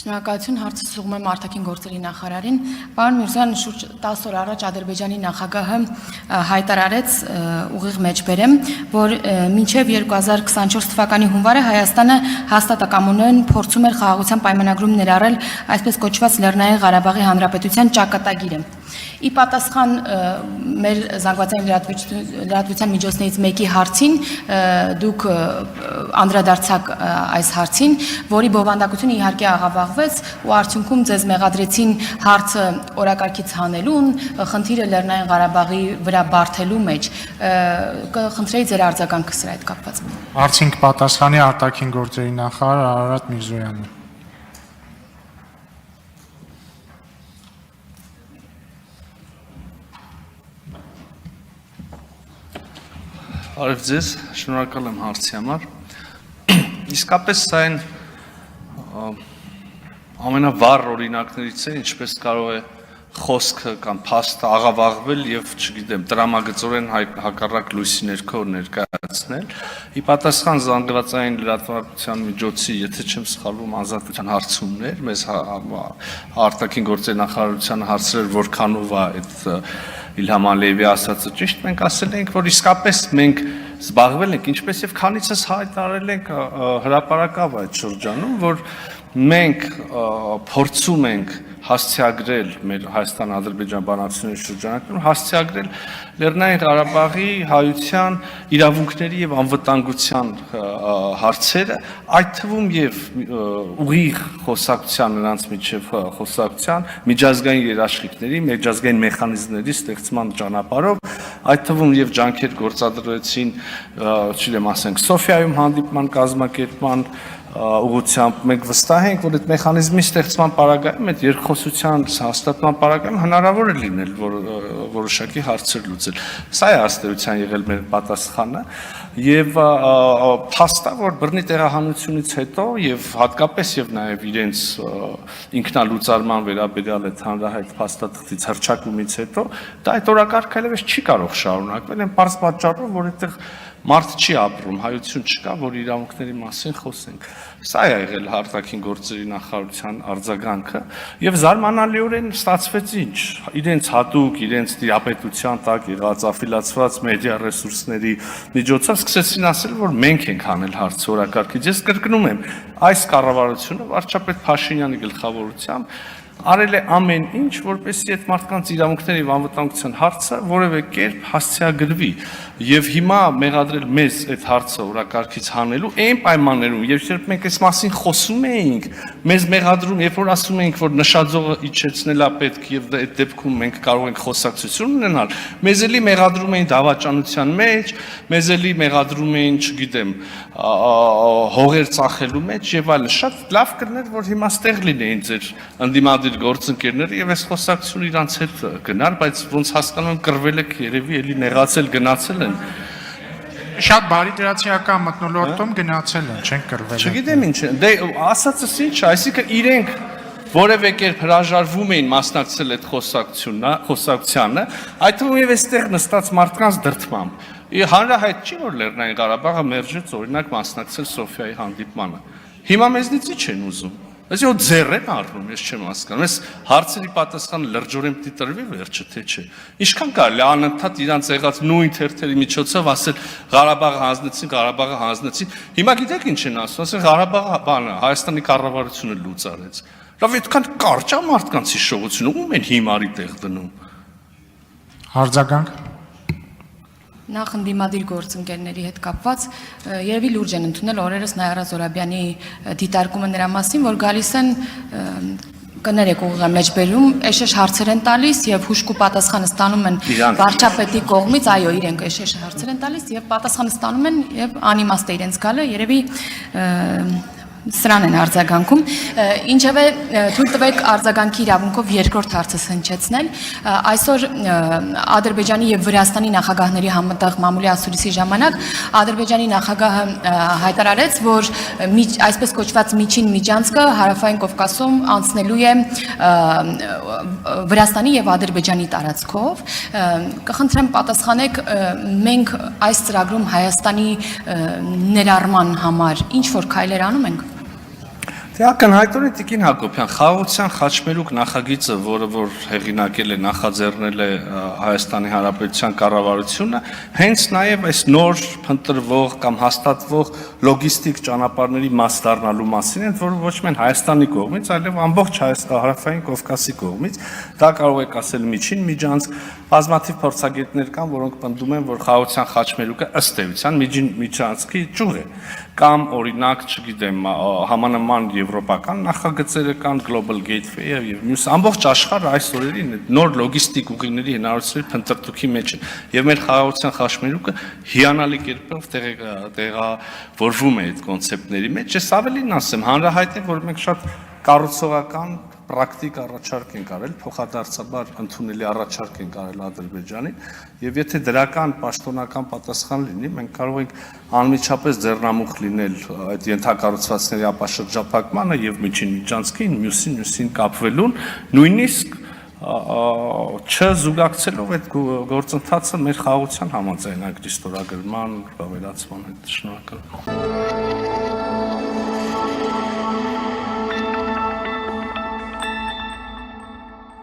Շնորհակալություն, հարցը ուղղում եմ արտաքին գործերի նախարարին։ Պարոն Միրզոյան, շուրջ 10 օր առաջ Ադրբեջանի նախագահը հայտարարեց ուղիղ մեջբերեմ, որ մինչև 2024 թվականի հունվարը Հայաստանը հաստատակամորեն փորձում էր խաղաղության պայմանագրում ներառել այսպես կոչված Լեռնային Ղարաբաղի Հանրապետության ճակատագիրը։ Ի պատասխան մեր զանգվածային լրատվության միջոցներից մեկի հարցին դուք անդրադարձաք այս հարցին, որի բովանդակությունը իհարկե աղավաղվեց ու արդյունքում ձեզ մեղադրեցին հարցը օրակարգից հանելուն, խնդիրը Լեռնային Ղարաբաղի վրա բարթելու մեջ։ Կխնդրեի ձեր արձագանքը սրա հետ կապված։ Հարցին կպատասխանի արտաքին գործերի նախարար Արարատ Միրզոյանը։ Արև ձեզ, շնորհակալ եմ հարցի համար։ Իսկապես սա այն ամենավառ օրինակներից է, ինչպես կարող է խոսքը կամ փաստը աղավաղվել եւ, չգիտեմ, տրամագծորեն հակառակ լույսի ներքո ներկայացնել։ Ի պատասխան զանգվածային լրատվության միջոցի, եթե չեմ սխալվում, ազատության հարցումներ, մեզ արտաքին գործերի նախարարությանը հարցրել որքանով է այդ Իլհամ Ալիևի ասածը ճիշտ, մենք ասել ենք, որ իսկապես մենք զբաղվել ենք, ինչպես եւ քանիցս հայտարարել ենք հրապարակավ այդ շրջանում, որ մենք փորձում ենք հասցեագրել մեր Հայաստան-Ադրբեջան բանակցությունների շրջանակում, հասցեագրել Լեռնային Ղարաբաղի հայության իրավունքների եւ անվտանգության հարցերը, այդ թվում եւ ուղիղ խոսակցության նրանց միջև խոսակցության, միջազգային երաշխիքների, միջազգային մեխանիզմների ստեղծման ճանապարհով, այդ թվում եւ ջանքեր գործադրեցին, չգիտեմ, ասենք Սոֆիայում հանդիպման կազմակերպման ուղղությամբ մենք վստահ ենք, որ այդ մեխանիզմի ստեղծման պարագայում, այդ երկխոսության հաստատման պարագայում հնարավոր է լինել, որ որոշակի հարցեր լուծել։ Սա է ըստերության եղել մեր պատասխանը եւ փաստա, որ բռնի տեղահանությունից հետո եւ հատկապես եւ նաեւ իրենց ինքնալուծարման վերաբերյալ այդ հանրահայտ փաստաթղթից հրճակումից հետո դա այդ օրակարգը այլևս չի կարող շարունակվել այն պարզ պատճառով, որ այդտեղ մարդ չի ապրում, հայություն չկա, որ իրավունքների մասին խոսենք։ Սա է եղել արտաքին գործերի նախարարության արձագանքը եւ զարմանալիորեն ստացվեց ինչ, իրենց հատուկ, իրենց տիրապետության տակ եղած աֆիլացված մեդիա ռեսուրսների միջոցով սկսեցին ասել, որ մենք ենք հանել հարցը օրակարգից։ Ես կրկնում եմ, այս կառավարությունը վարչապետ Փաշինյանի գլխավորությամբ արել է ամեն ինչ, որպեսզի այդ մարդկանց իրավունքների եւ անվտանգության հարցը որևէ կերպ հասցեագրվի եւ հիմա մեղադրել մեզ այդ հարցը օրակարգից հանելու այն պայմաններում, երբ մենք այս մասին խոսում էինք, մեզ մեղադրում, երբ որ ասում էինք, որ նշաձողը իջեցնել է պետք եւ այդ դեպքում մենք կարող ենք խոսակցություն ունենալ, մեզ էլի մեղադրում էին դավաճանության մեջ, մեզ էլի մեղադրում էին, չգիտեմ, հողեր ծախելու մեջ եւ այլն։ Շատ լավ կներ, որ հիմա ստեղ լինեին ձեր ընդդիմադիր գործընկերները եւ այս խոսակցությունը իրանց հետ գնար, բայց ոնց հասկանում եմ կռվել եք երևի էլի նեղացել գնացել են։ Շատ բարի դրացիական մթնոլորտում գնացել են, չեն կռվել։ Չգիտեմ ինչ, դե ասածս ինչ, այսինքն իրենք որևէ կերպ հրաժարվում էին մասնակցել այդ խոսակցությանը, այդ թվում եւ այստեղ նստած մարդկանց դրդմամբ։ Հանրահայտ չի, որ Լեռնային Ղարաբաղը մերժեց օրինակ մասնակցել Սոֆիայի հանդիպմանը։ Հիմա մեզնից ի՞նչ են ուզում։ Այսինքն ձեռ են առնում, ես չեմ հասկանում։ Այս հարցերի պատասխանը լրջորեն պիտի տրվի վերջը, թե չէ։ Ինչքան կարելի անընդհատ իրանց եղած նույն թերթերի միջոցով ասել Ղարաբաղը հանձնեցին։ Հիմա գիտեք ինչ են ասում, ասեն Ղարաբաղը բանը Հայաստանի կառավարությունը լուծարեց։ Լավ, այդքան կարճ է մարդկանց հիշողությունը, ում են հիմարի տեղ դնում։ Արձագանք։ Նախ ընդդիմադիր գործընկերների հետ կապված երևի լուրջ են ընդունել օրերս Նայարա Զորաբյանի դիտարկումը նրա մասին, որ գալիս են կներեք ուղղը մեջբերում, էշեշ հարցեր են տալիս եւ հուշկու պատասխանը ստանում են վարչապետի կողմից, այո, իրենք էշեշ հարցեր են տալիս եւ պատասխանը ստանում են եւ անիմաստ է իրենց գալը, երևի սրան են արձագանքում, ինչևէ թույլ տվեք արձագանքի իրավունքով երկրորդ հարցը հնչեցնել։ Այսօր Ադրբեջանի եւ Վրաստանի նախագահների համատեղ մամուլի ասուլիսի ժամանակ Ադրբեջանի նախագահը հայտարարեց, որ այսպես կոչված միջին միջանցքը Հարավային Կովկասում անցնելու է Վրաստանի եւ Ադրբեջանի տարածքով։ Կխնդրեմ պատասխանեք, մենք այս ծրագրում Հայաստանի ներառման համար ինչ որ քայլեր անում ենք։ Դե ակնհայտորեն Տիկին Հակոբյան, խաղաղության խաչմերուկ նախագիծը, որը որ հեղինակել է, նախաձեռնել է Հայաստանի Հանրապետության կառավարությունը, հենց նաև այս նոր փնտրվող կամ հաստատվող լոգիստիկ ճանապարհների մաս դառնալու մասին են, որը ոչ միայն Հայաստանի կողմից, այլև ամբողջ Հարավային Կովկասի կողմից, դա կարող եք ասել միջին միջանցք, բազմաթիվ փորձագետներ կան, որոնք պնդում են, որ խաղաղության խաչմերուկը ըստ էության միջին միջանցքի ճյուղ է, կամ օրինակ, չգիտեմ, համանման եվրոպական նախագծերը կան, Global Gateway-ը եւ մյուս ամբողջ աշխարհը այս օրերին նոր լոգիստիկ ուղիների հնարավորությունների փնտրտուքի մեջ է եւ մեր խաղաղության խաչմերուկը հիանալի կերպով տեղավորվում է այդ կոնցեպտների մեջ։ Ես ավելին ասեմ, հանրահայտ է, որ մենք շատ կառուցողական պրակտիկ առաջարկ ենք արել, փոխադարձաբար ընդունելի առաջարկ ենք արել Ադրբեջանին, եւ եթե դրական պաշտոնական պատասխան լինի, մենք կարող ենք անմիջապես ձեռնամուխ լինել այդ ենթակառուցվածքների ապաշրջափակմանը եւ միջին միջանցքին, մյուսին կապվելուն, նույնիսկ չզուգակցելով այդ գործընթացը մեր խաղաղության համաձայնագրի ստորագրման, վերացման հետ։ Շնորհակալ եմ։